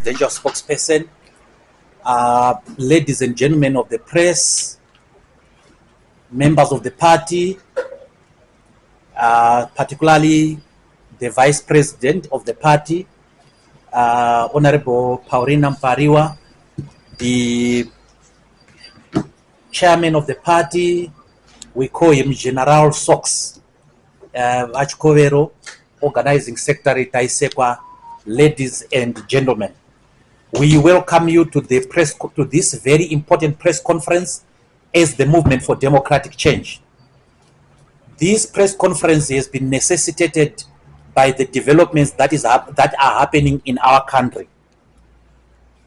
presidential spokesperson, ladies and gentlemen of the press, members of the party, particularly the vice president of the party, Honorable Paulina Mpariwa, the chairman of the party, we call him General Sox, Achkovero, organizing secretary Taisekwa, ladies and gentlemen. We welcome you to this very important press conference as the Movement for Democratic Change. This press conference has been necessitated by the developments that are happening in our country.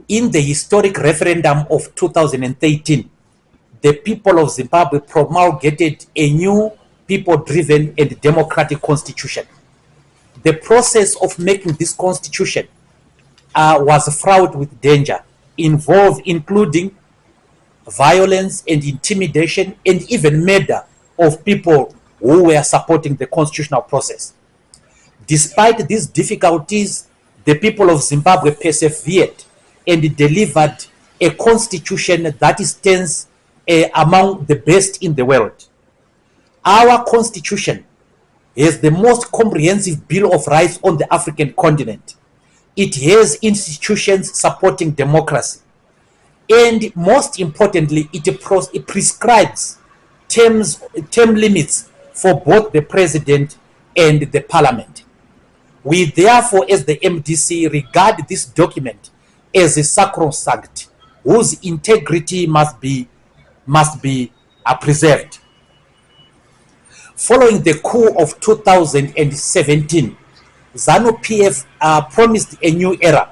In the historic referendum of 2013, the people of Zimbabwe promulgated a new people-driven and democratic constitution. The process of making this constitution was fraught with danger, including violence and intimidation and even murder of people who were supporting the constitutional process. Despite these difficulties, the people of Zimbabwe persevered and delivered a constitution that stands among the best in the world. Our constitution is the most comprehensive Bill of Rights on the African continent. It has institutions supporting democracy. And most importantly, it prescribes term limits for both the president and the parliament. We therefore, as the MDC, regard this document as a sacrosanct whose integrity must be preserved. Following the coup of 2017, Zanu Pf promised a new era.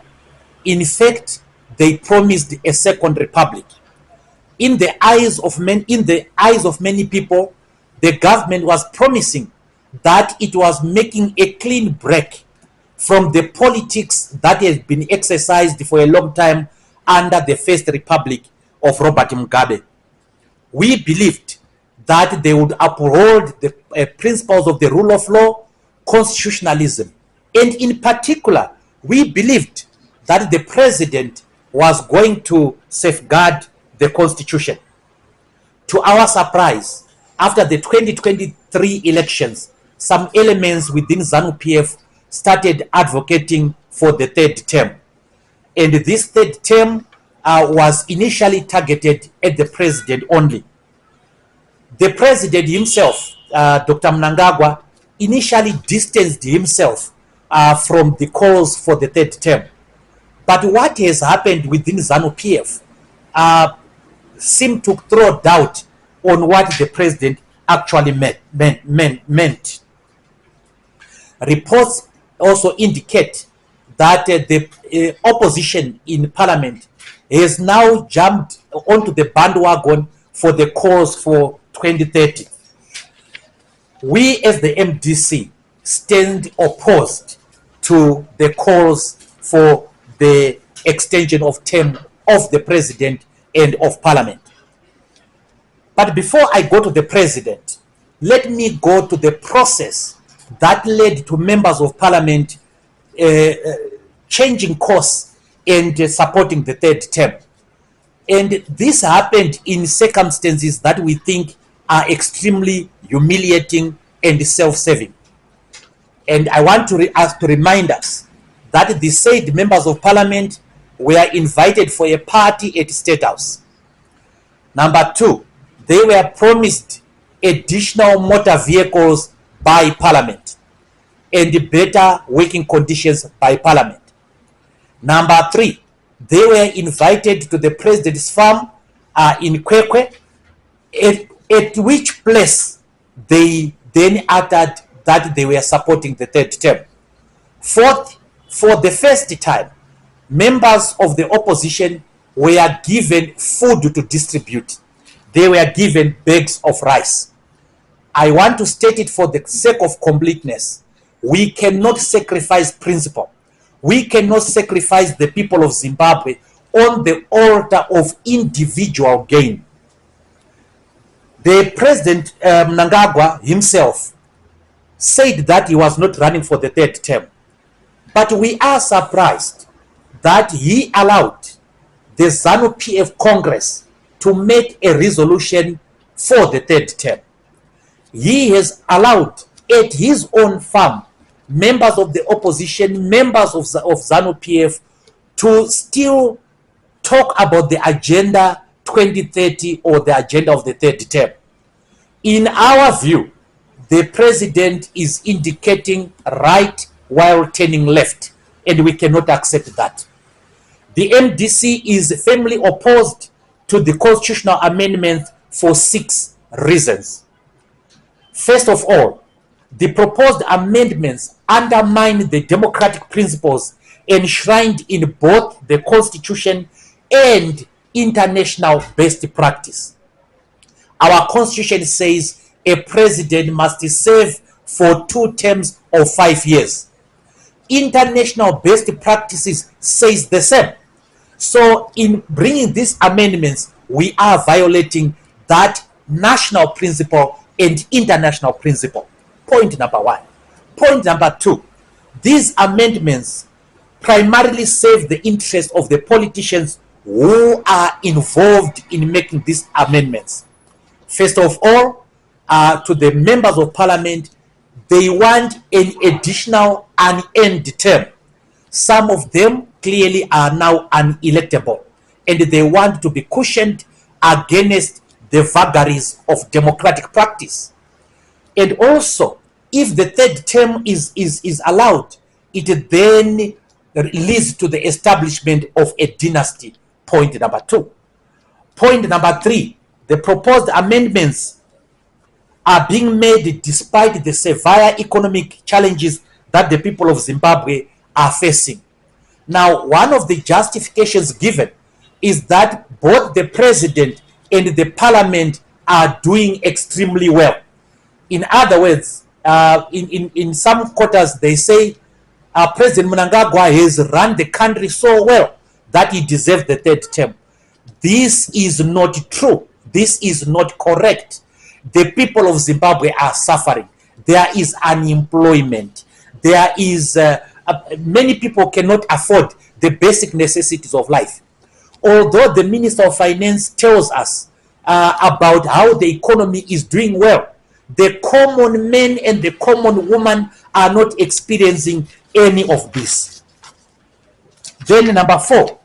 In fact, they promised a second republic. In the eyes of many people, the government was promising that it was making a clean break from the politics that has been exercised for a long time under the First Republic of Robert Mugabe. We believed that they would uphold the principles of the rule of law, constitutionalism, and in particular, we believed that the president was going to safeguard the constitution. To our surprise, after the 2023 elections, some elements within Zanu Pf started advocating for the third term. And this third term was initially targeted at the president only. The president himself, Dr. Mnangagwa, initially distanced himself from the calls for the third term. But what has happened within Zanu Pf seemed to throw doubt on what the president actually meant. Reports also indicate that the opposition in parliament has now jumped onto the bandwagon for the calls for 2030. We as the MDC stand opposed to the calls for the extension of term of the president and of parliament. But before I go to the president, let me go to the process that led to members of parliament changing course and supporting the third term. And this happened in circumstances that we think are extremely humiliating and self-serving. And I want to remind us that the said members of parliament were invited for a party at State House. Number two, they were promised additional motor vehicles by parliament and better working conditions by parliament. Number three, they were invited to the president's farm in Kwekwe, at which place they then uttered that they were supporting the third term. Fourth, for the first time, members of the opposition were given food to distribute. They were given bags of rice. I want to state it for the sake of completeness. We cannot sacrifice principle. We cannot sacrifice the people of Zimbabwe on the altar of individual gain. The President Mnangagwa himself said that he was not running for the third term. But we are surprised that he allowed the Zanu Pf Congress to make a resolution for the third term. He has allowed at his own farm members of the opposition, members of Zanu Pf, to still talk about the agenda 2030 or the agenda of the third term. In our view, the president is indicating right while turning left, and we cannot accept that. The MDC is firmly opposed to the constitutional amendment for 6 reasons. First of all, the proposed amendments undermine the democratic principles enshrined in both the Constitution and international best practice. Our Constitution says a president must serve for 2 terms of 5 years. International best practices says the same. So in bringing these amendments, we are violating that national principle and international principle. Point number 1. Point number 2, these amendments primarily serve the interest of the politicians who are involved in making these amendments. First of all, to the members of parliament, they want an additional unended term. Some of them clearly are now unelectable, and they want to be cushioned against the vagaries of democratic practice. And also, if the third term is allowed, it then leads to the establishment of a dynasty. Point number 2. Point number 3, the proposed amendments are being made despite the severe economic challenges that the people of Zimbabwe are facing. Now, one of the justifications given is that both the president and the parliament are doing extremely well. In other words, in some quarters, they say President Mnangagwa has run the country so well that he deserves the third term. This is not true. This is not correct. The people of Zimbabwe are suffering. There is unemployment. There is many people cannot afford the basic necessities of life. Although the Minister of Finance tells us about how the economy is doing well, the common man and the common woman are not experiencing any of this. Then number 4,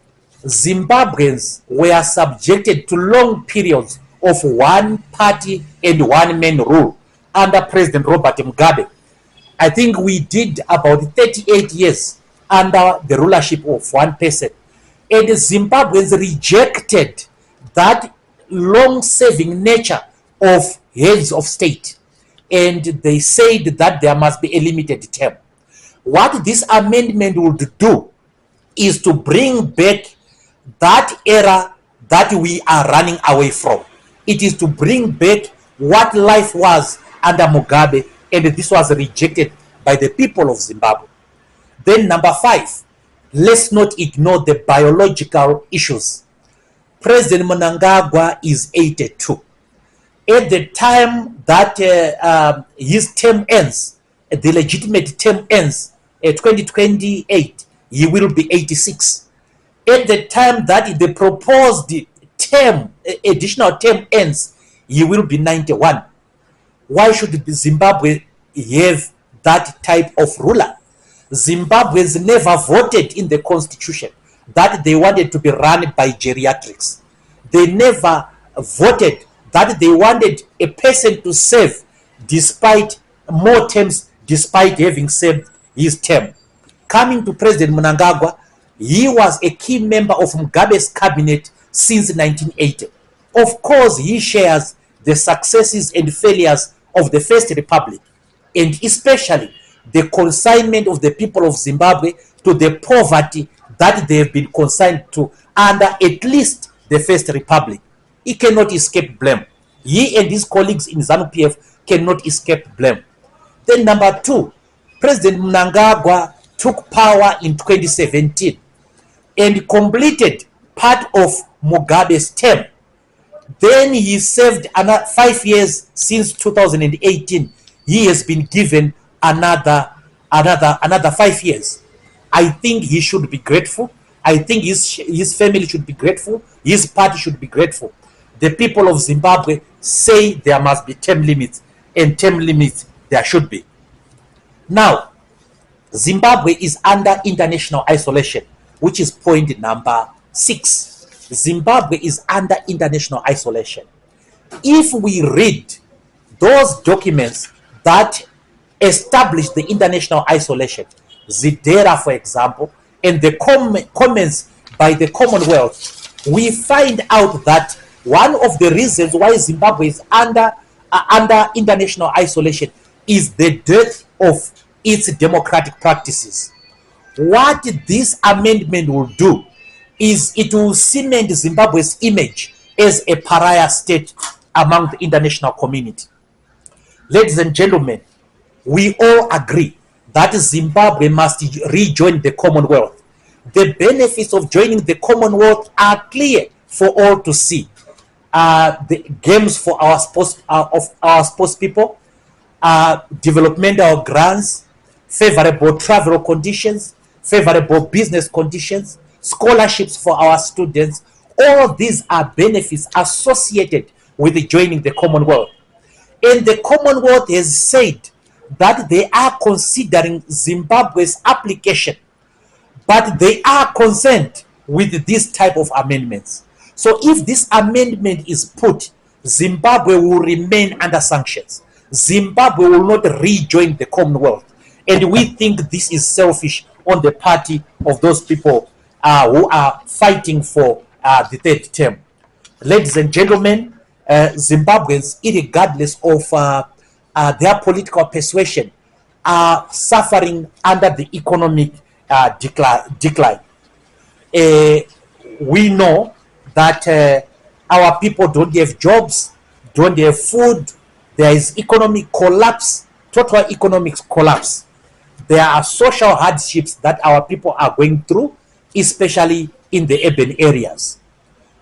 Zimbabweans were subjected to long periods of one party and one man rule under President Robert Mugabe. I think we did about 38 years under the rulership of one person. And Zimbabweans rejected that long-serving nature of heads of state. And they said that there must be a limited term. What this amendment would do is to bring back that era that we are running away from. It is to bring back what life was under Mugabe, and this was rejected by the people of Zimbabwe. Then number 5, let's not ignore the biological issues. President Mnangagwa is 82. At the time that his term ends, the legitimate term ends, 2028, he will be 86. At the time that the proposed term, additional term ends, he will be 91. Why should Zimbabwe have that type of ruler? Zimbabweans never voted in the constitution that they wanted to be run by geriatrics. They never voted that they wanted a person to serve despite more terms, despite having served his term. Coming to President Mnangagwa, he was a key member of Mugabe's cabinet since 1980. Of course, he shares the successes and failures of the First Republic, and especially the consignment of the people of Zimbabwe to the poverty that they have been consigned to under at least the First Republic. He cannot escape blame. He and his colleagues in Zanu Pf cannot escape blame. Then number 2, President Mnangagwa took power in 2017 and completed part of Mugabe's term. Then he served another 5 years since 2018. He has been given another 5 years. I think he should be grateful. I think his family should be grateful. His party should be grateful. The people of Zimbabwe say there must be term limits, and term limits there should be. Now, Zimbabwe is under international isolation, which is point number 6. Zimbabwe is under international isolation. If we read those documents that establish the international isolation, Zidera, for example, and the comments by the Commonwealth, we find out that one of the reasons why Zimbabwe is under international isolation is the dearth of its democratic practices. What this amendment will do is it will cement Zimbabwe's image as a pariah state among the international community. Ladies and gentlemen, we all agree that Zimbabwe must rejoin the Commonwealth. The benefits of joining the Commonwealth are clear for all to see. The games for our sports people, developmental grants, favorable travel conditions, favorable business conditions, scholarships for our students. All these are benefits associated with joining the Commonwealth. And the Commonwealth has said that they are considering Zimbabwe's application, but they are concerned with this type of amendments. So if this amendment is put, Zimbabwe will remain under sanctions. Zimbabwe will not rejoin the Commonwealth. And we think this is selfish on the party of those people who are fighting for the third term. Ladies and gentlemen, Zimbabweans, regardless of their political persuasion, are suffering under the economic decline. We know that our people don't have jobs, don't have food. There is economic collapse, total economic collapse. There are social hardships that our people are going through, especially in the urban areas.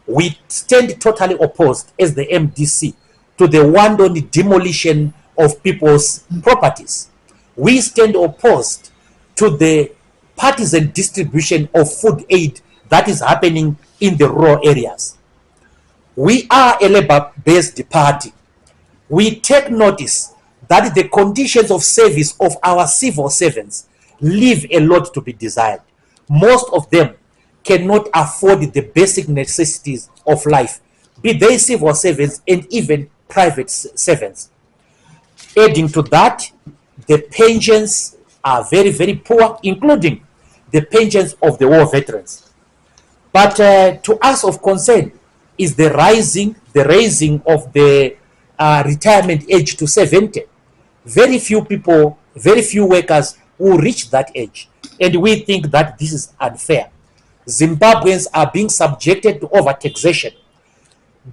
We stand totally opposed as the MDC to the wanton demolition of people's properties. We stand opposed to the partisan distribution of food aid that is happening in the rural areas. We are a labor-based party. We take notice that the conditions of service of our civil servants leave a lot to be desired. Most of them cannot afford the basic necessities of life, be they civil servants and even private servants. Adding to that, the pensions are very, very poor, including the pensions of the war veterans. But to us of concern is the raising of the retirement age to 70. Very few people, very few workers will reach that age. And we think that this is unfair. Zimbabweans are being subjected to overtaxation.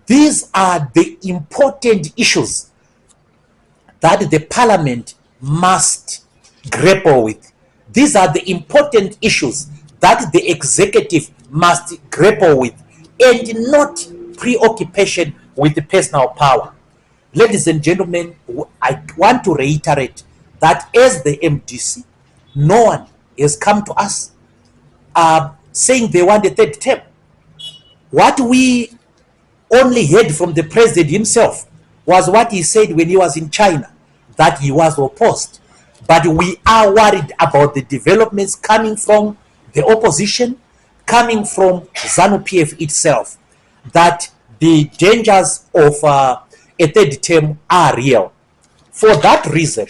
These are the important issues that the parliament must grapple with. These are the important issues that the executive must grapple with, and not preoccupation with the personal power. Ladies and gentlemen, I want to reiterate that as the MDC, no one has come to us saying they want a third term. What we only heard from the president himself was what he said when he was in China, that he was opposed. But we are worried about the developments coming from the opposition, coming from Zanu Pf itself, that the dangers of a third term are real. For that reason,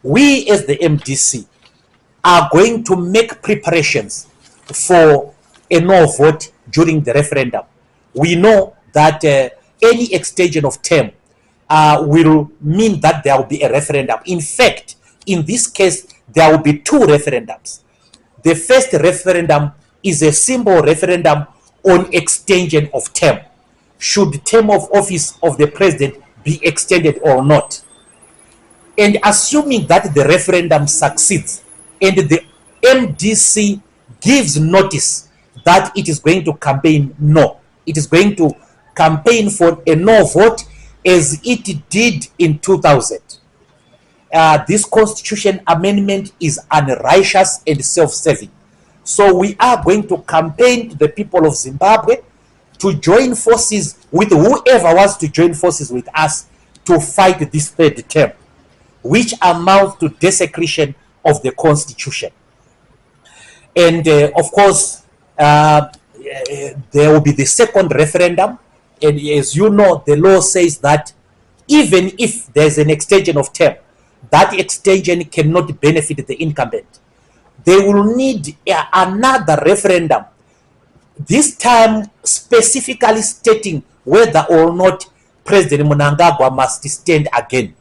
we as the MDC are going to make preparations for a no vote during the referendum. We know that any extension of term will mean that there will be a referendum. In fact, in this case, there will be two referendums. The first referendum is a simple referendum on extension of term. Should term of office of the president be extended or not? And assuming that the referendum succeeds and the MDC gives notice that it is going to campaign no, it is going to campaign for a no vote as it did in 2000. This constitution amendment is unrighteous and self-serving. So we are going to campaign to the people of Zimbabwe to join forces with whoever wants to join forces with us to fight this third term, which amounts to desecration of the Constitution. And of course, there will be the second referendum. And as you know, the law says that even if there's an extension of term, that extension cannot benefit the incumbent. They will need another referendum, this time specifically stating whether or not President Mnangagwa must stand again.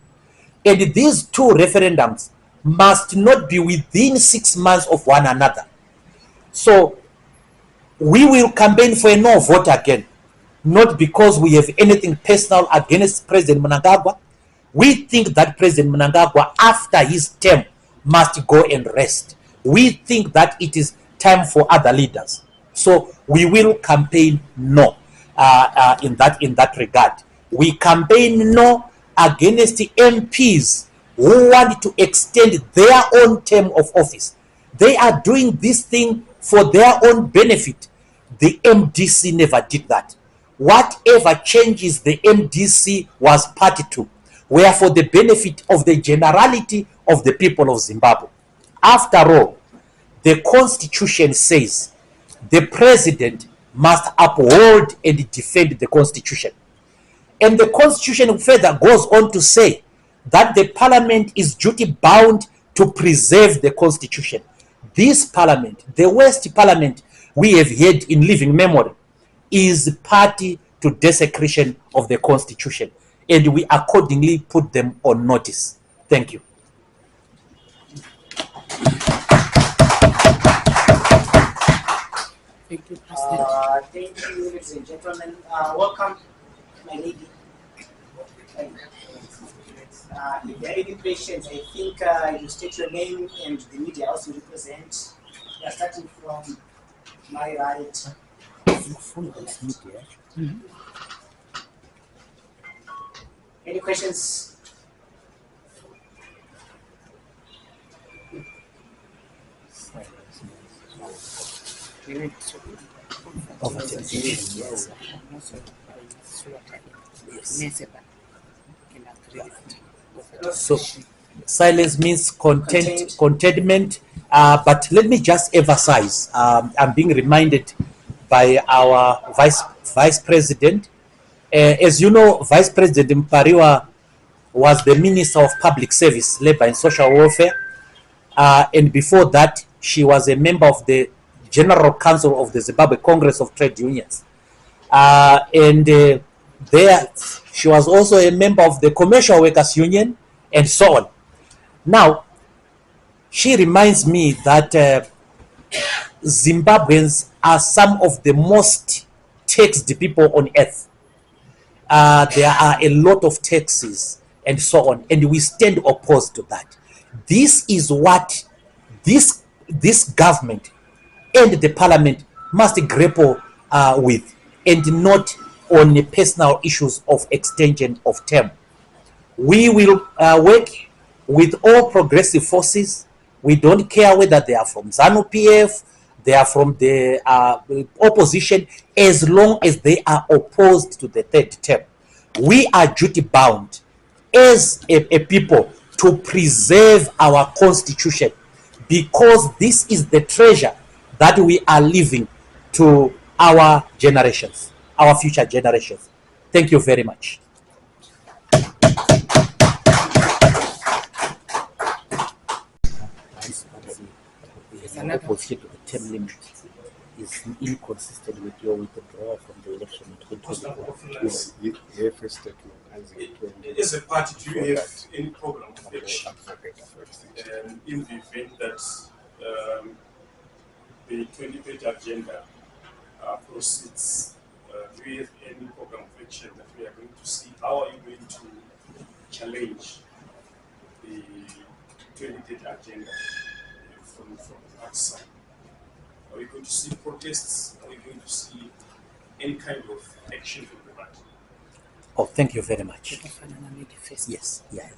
And these two referendums must not be within 6 months of one another. So we will campaign for a no vote again, not because we have anything personal against President Mnangagwa. We think that President Mnangagwa, after his term, must go and rest. We think that it is time for other leaders. So we will campaign no in that regard. We campaign no against the MPs who want to extend their own term of office. They are doing this thing for their own benefit. The MDC never did that. Whatever changes the MDC was party to were for the benefit of the generality of the people of Zimbabwe. After all, the Constitution says the president must uphold and defend the Constitution. And the Constitution further goes on to say that the parliament is duty bound to preserve the Constitution. This parliament, the worst parliament we have had in living memory, is party to desecration of the Constitution. And we accordingly put them on notice. Thank you. Thank you, President. Thank you, ladies and gentlemen. Welcome, my lady. If there are any questions, I think you state your name and the media also represent. We are starting from my right. Any questions? So silence means contentment. But let me just emphasize, I'm being reminded by our vice president. As you know, Vice President Mpariwa was the Minister of Public Service, Labor and Social Welfare. And before that, she was a member of the General Council of the Zimbabwe Congress of Trade Unions. There, she was also a member of the Commercial Workers Union, and so on. Now, she reminds me that Zimbabweans are some of the most taxed people on earth. There are a lot of taxes and so on, and we stand opposed to that. This is what this government and the parliament must grapple with, and not on the personal issues of extension of term. We will work with all progressive forces. We don't care whether they are from Zanu Pf, they are from the opposition, as long as they are opposed to the third term. We are duty bound as a people to preserve our Constitution, because this is the treasure that we are leaving to our generations, our future generations. Thank you very much. The opposition to the term limit is inconsistent with your withdrawal from the election in 2024. As a party, do you have any program of action in the event that the 2030 agenda proceeds? Do you have any program of action that we are going to see? How are you going to challenge the 2030 agenda from the outside? Are we going to see protests? Are we going to see any kind of action from the party? Oh, thank you very much. Yes, yeah.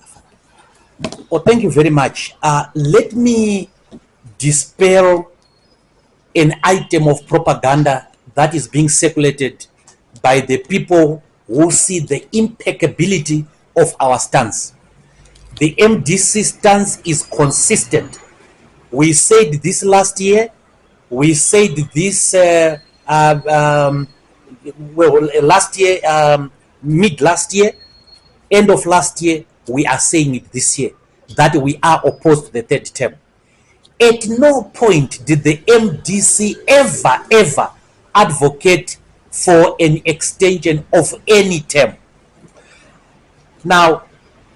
Oh, thank you very much. Let me dispel an item of propaganda that is being circulated by the people who see the impeccability of our stance. The MDC stance is consistent. We said this last year, we said this last year, mid last year, end of last year, we are saying it this year, that we are opposed to the third term. At no point did the MDC ever advocate for an extension of any term. Now,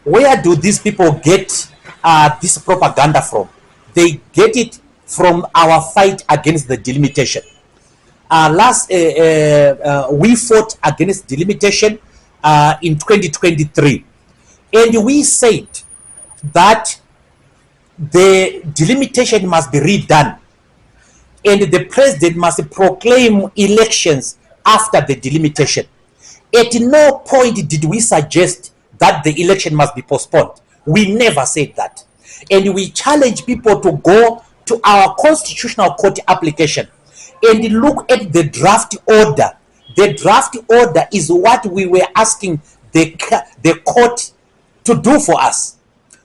where do these people get this propaganda from? They get it from our fight against the delimitation. We fought against delimitation in 2023, and we said that the delimitation must be redone, and the president must proclaim elections after the delimitation. At no point did we suggest that the election must be postponed. We never said that. And we challenge people to go to our constitutional court application and look at the draft order. The draft order is what we were asking the court to do for us.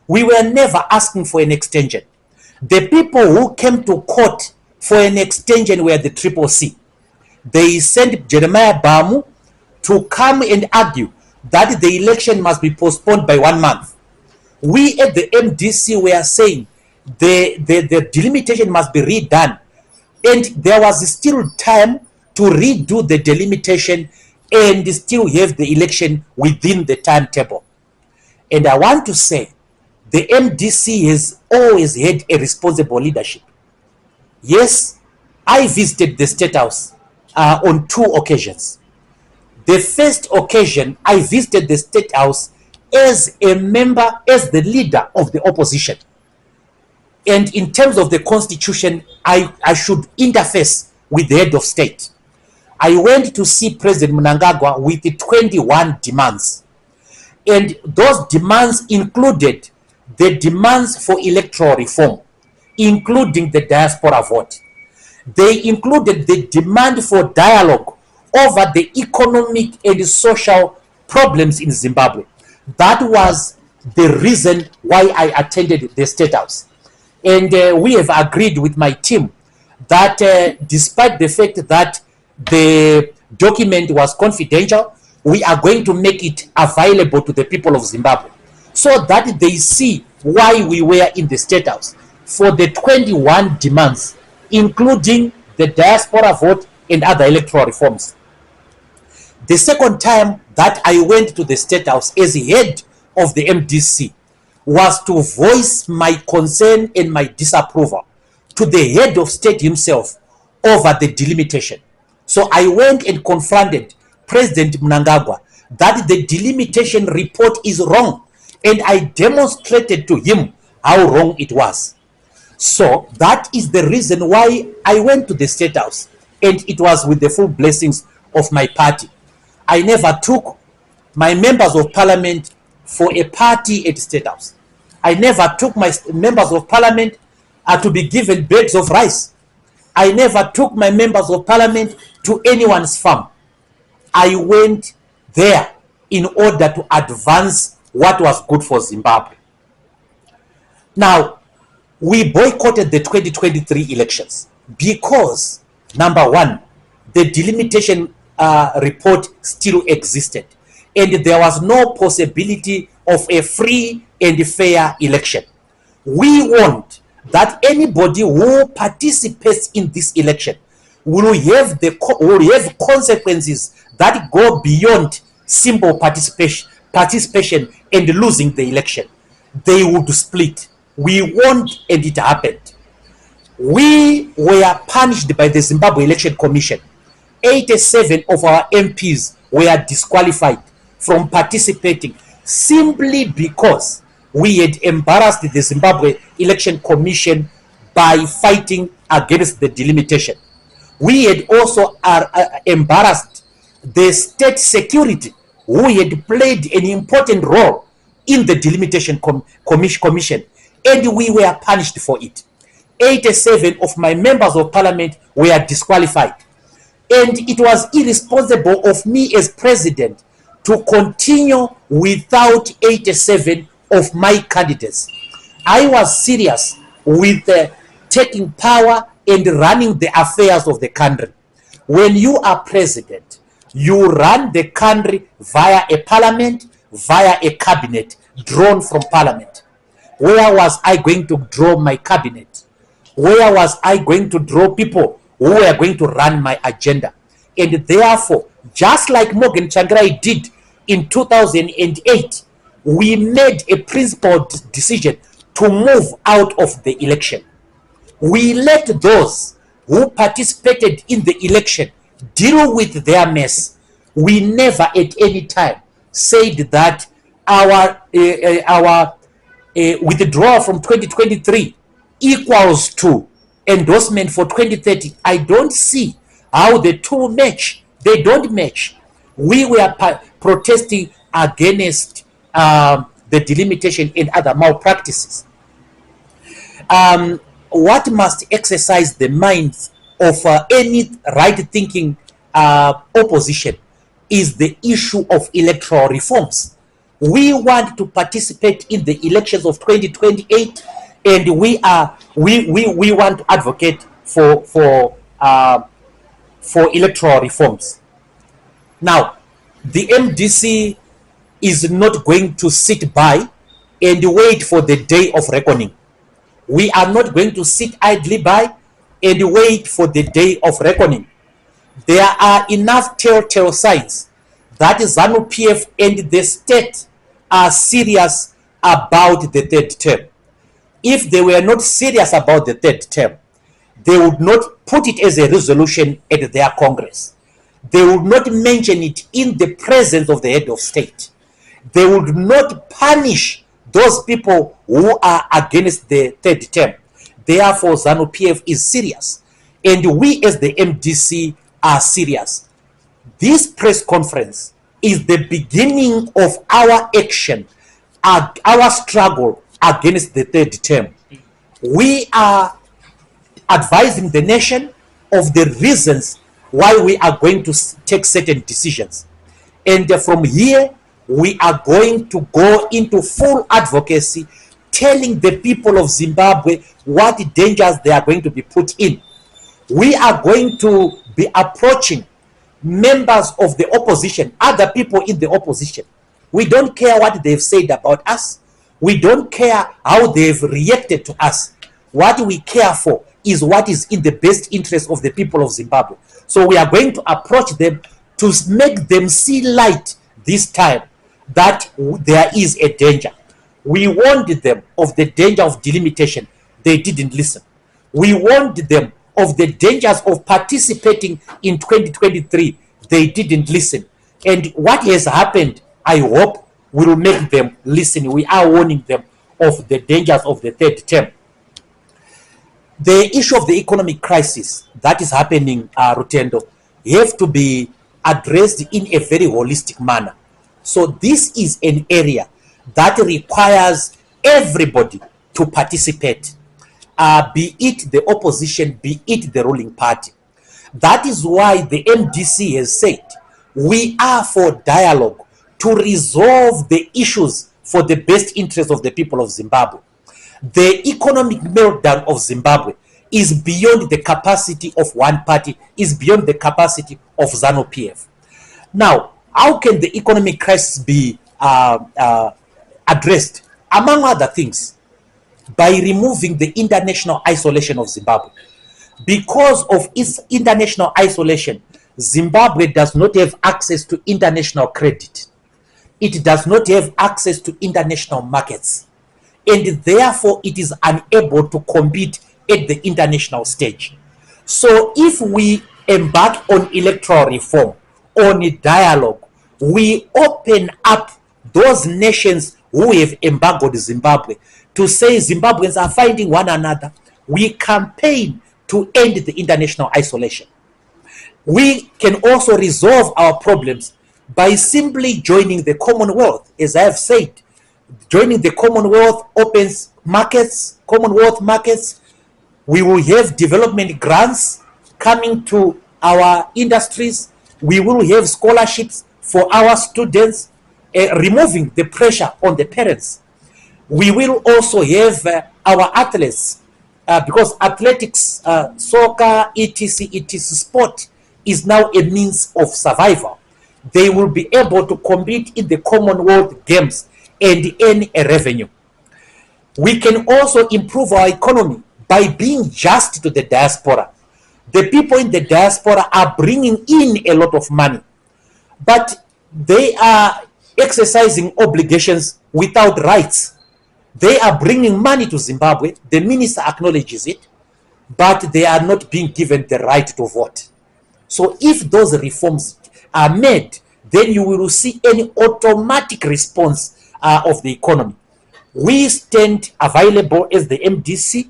We were never asking for an extension. The people who came to court for an extension were the CCC. They sent Jeremiah Bamu to come and argue that the election must be postponed by 1 month. We at the MDC were saying the delimitation must be redone, and there was still time to redo the delimitation and still have the election within the timetable. And I want to say the MDC has always had a responsible leadership. Yes, I visited the State House on 2 occasions. The first occasion, I visited the State House as a member, as the leader of the opposition. And in terms of the constitution, I should interface with the head of state. I went to see President Mnangagwa with the 21 demands. And those demands included the demands for electoral reform, including the diaspora vote. They included the demand for dialogue over the economic and social problems in Zimbabwe. That was the reason why I attended the State House. And we have agreed with my team that despite the fact that the document was confidential, we are going to make it available to the people of Zimbabwe so that they see why we were in the State House for the 21 demands, including the diaspora vote and other electoral reforms. The second time that I went to the State House as head of the MDC was to voice my concern and my disapproval to the head of state himself over the delimitation. So I went and confronted President Mnangagwa that the delimitation report is wrong, and I demonstrated to him how wrong it was. So that is the reason why I went to the State House, and it was with the full blessings of my party. I never took my members of parliament for a party at the State House. I never took my members of parliament to be given bags of rice. I never took my members of parliament to anyone's farm. I went there in order to advance what was good for Zimbabwe. Now, we boycotted the 2023 elections because, number one, the delimitation report still existed, and there was no possibility of a free and fair election. We want that anybody who participates in this election will have consequences that go beyond simple participation and losing the election. They would split. We want, and it happened. We were punished by the Zimbabwe Election Commission. 87 of our MPs were disqualified from participating simply because we had embarrassed the Zimbabwe Election Commission by fighting against the delimitation. We had also embarrassed the state security, who had played an important role in the delimitation commission, and we were punished for it. 87 of my members of parliament were disqualified. And it was irresponsible of me as president to continue without 87 of my candidates. I was serious with taking power and running the affairs of the country. When you are president, you run the country via a parliament, via a cabinet drawn from parliament. Where was I going to draw my cabinet? Where was I going to draw people who were going to run my agenda? And therefore, just like Morgan Tsvangirai did in 2008, we made a principled decision to move out of the election. We let those who participated in the election deal with their mess. We never at any time said that our withdrawal from 2023 equals to endorsement for 2030. I don't see how the two match. They don't match. We were protesting against the delimitation and other malpractices. What must exercise the minds of any right-thinking opposition is the issue of electoral reforms. We want to participate in the elections of 2028, and we want to advocate for electoral reforms. Now, the MDC is not going to sit by and wait for the day of reckoning. We are not going to sit idly by and wait for the day of reckoning. There are enough telltale signs that Zanu Pf and the state are serious about the third term. If they were not serious about the third term, they would not put it as a resolution at their Congress. They would not mention it in the presence of the head of state. They would not punish those people who are against the third term. Therefore, Zanu Pf is serious. And we as the MDC are serious. This press conference is the beginning of our action, our struggle against the third term. We are advising the nation of the reasons why we are going to take certain decisions. And from here, we are going to go into full advocacy, telling the people of Zimbabwe what dangers they are going to be put in. We are going to be approaching members of the opposition, other people in the opposition. We don't care what they've said about us. We don't care how they've reacted to us. What we care for is what is in the best interest of the people of Zimbabwe. So we are going to approach them to make them see light this time that there is a danger. We warned them of the danger of delimitation. They didn't listen. We warned them of the dangers of participating in 2023. They didn't listen. And what has happened, I hope, will make them listen. We are warning them of the dangers of the third term. The issue of the economic crisis that is happening, Rutendo, have to be addressed in a very holistic manner. So this is an area that requires everybody to participate, be it the opposition, be it the ruling party. That is why the MDC has said we are for dialogue to resolve the issues for the best interest of the people of Zimbabwe. The economic meltdown of Zimbabwe is beyond the capacity of one party, is beyond the capacity of Zanu Pf. Now, how can the economic crisis be addressed? Among other things, by removing the international isolation of Zimbabwe. Because of its international isolation, Zimbabwe does not have access to international credit. It does not have access to international markets. And therefore, it is unable to compete at the international stage. So if we embark on electoral reform, on a dialogue, we open up those nations who have embargoed Zimbabwe to say Zimbabweans are finding one another. We campaign to end the international isolation. We can also resolve our problems by simply joining the Commonwealth. As I have said, joining the Commonwealth opens markets, Commonwealth markets, We will have development grants coming to our industries. We will have scholarships for our students, removing the pressure on the parents. We will also have our athletes, because athletics, soccer, etc., sport is now a means of survival. They will be able to compete in the Commonwealth Games and earn a revenue. We can also improve our economy by being just to the diaspora. The people in the diaspora are bringing in a lot of money, but they are exercising obligations without rights. They are bringing money to Zimbabwe. The minister acknowledges it, but they are not being given the right to vote. So if those reforms are made, then you will see an automatic response of the economy. We stand available as the MDC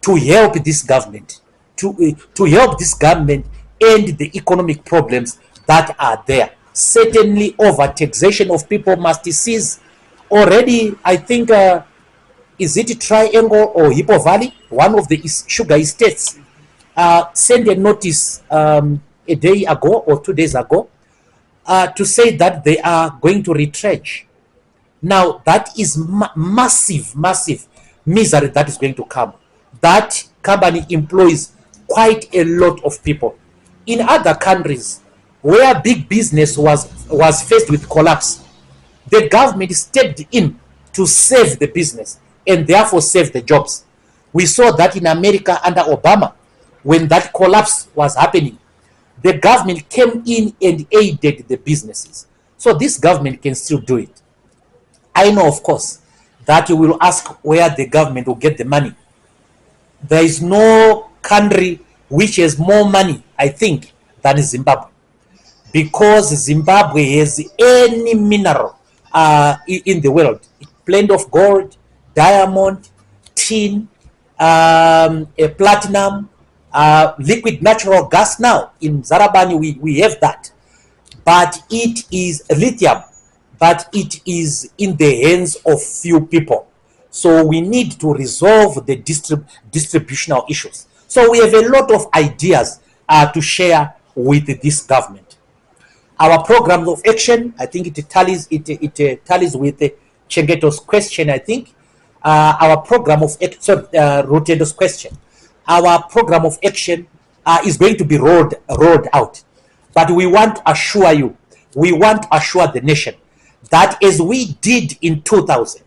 to help this government, to help this government end the economic problems that are there. Certainly, over-taxation of people must cease. Already, I think, is it Triangle or Hippo Valley, one of the sugar estates, sent a notice a day ago or 2 days ago to say that they are going to retrench. Now, that is massive misery that is going to come. That company employs quite a lot of people. In other countries where big business was faced with collapse, the government stepped in to save the business and therefore save the jobs. We saw that in America under Obama. When that collapse was happening, the government came in and aided the businesses. So this government can still do it. I know, of course, that you will ask where the government will get the money. There is no country which has more money, I think, than Zimbabwe, because Zimbabwe has any mineral in the world, plenty of gold, diamond, tin, platinum, liquid natural gas. Now in Zarabani we have that, but it is lithium, but it is in the hands of few people. So we need to resolve the distributional issues. So we have a lot of ideas to share with this government. Our program of action, I think it tallies with Chengeto's question. I think our program of action, Rotendo's question, our program of action is going to be rolled out. But we want to assure you, we want to assure the nation that as we did in 2000,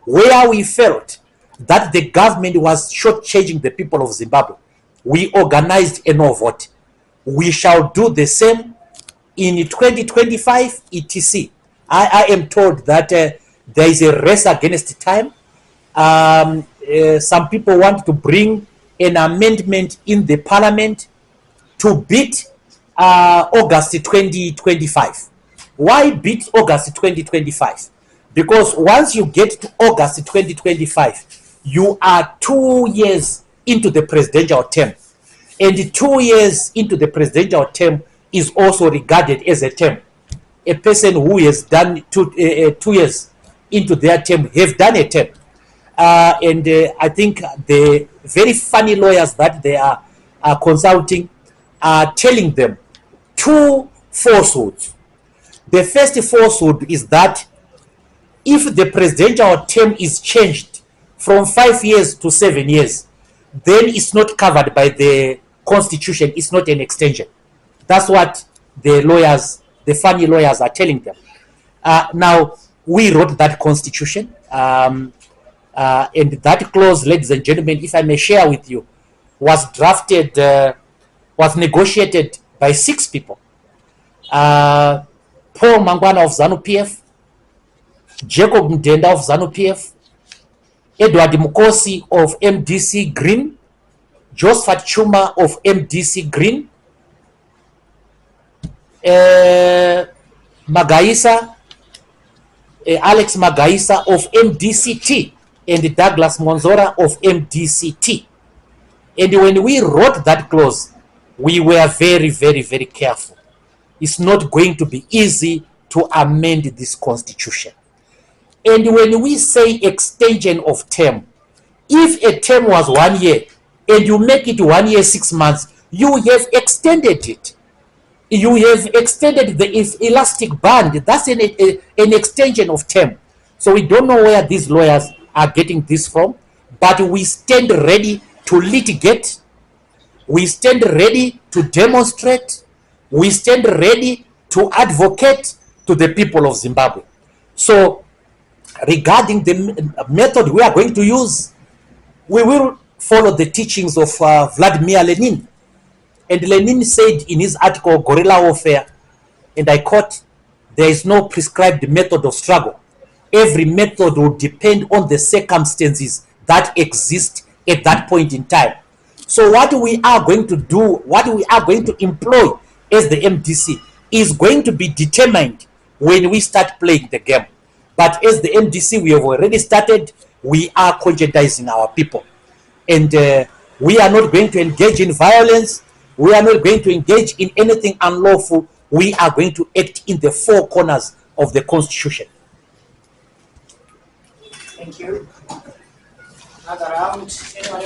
where we felt that the government was shortchanging the people of Zimbabwe, we organized a no vote. We shall do the same in 2025, etc. I am told that there is a race against time. Some people want to bring an amendment in the parliament to beat August 2025. Why beat August 2025? Because once you get to August 2025, you are 2 years into the presidential term. And 2 years into the presidential term is also regarded as a term. A person who has done 2 years into their term have done a term. And I think the very funny lawyers that they are consulting are telling them two falsehoods. The first falsehood is that if the presidential term is changed from 5 years to 7 years, then it's not covered by the constitution. It's not an extension. That's what the lawyers, the funny lawyers, are telling them. Now, we wrote that constitution, and that clause, ladies and gentlemen, if I may share with you, was drafted, was negotiated by 6 people. Paul Mangwana of Zanu Pf, Jacob Mdenda of Zanu Pf, Edward Mukosi of MDC Green, Josephat Chuma of MDC Green, Magaisa, Alex Magaisa of MDCT, and Douglas Mwonzora of MDCT. And when we wrote that clause, we were very, very, very careful. It's not going to be easy to amend this constitution. And when we say extension of term, if a term was 1 year, and you make it 1 year, 6 months, you have extended it. You have extended the elastic band. That's an extension of term. So we don't know where these lawyers are getting this from, but we stand ready to litigate. We stand ready to demonstrate. We stand ready to advocate to the people of Zimbabwe. So regarding the method we are going to use, we will follow the teachings of Vladimir Lenin. And Lenin said in his article, Guerrilla Warfare, and I quote, "There is no prescribed method of struggle. Every method will depend on the circumstances that exist at that point in time." So what we are going to do, what we are going to employ as the MDC is going to be determined when we start playing the game. But as the MDC, we have already started. We are conscientizing our people. And we are not going to engage in violence. We are not going to engage in anything unlawful. We are going to act in the four corners of the Constitution. Thank you. Another round. Anyone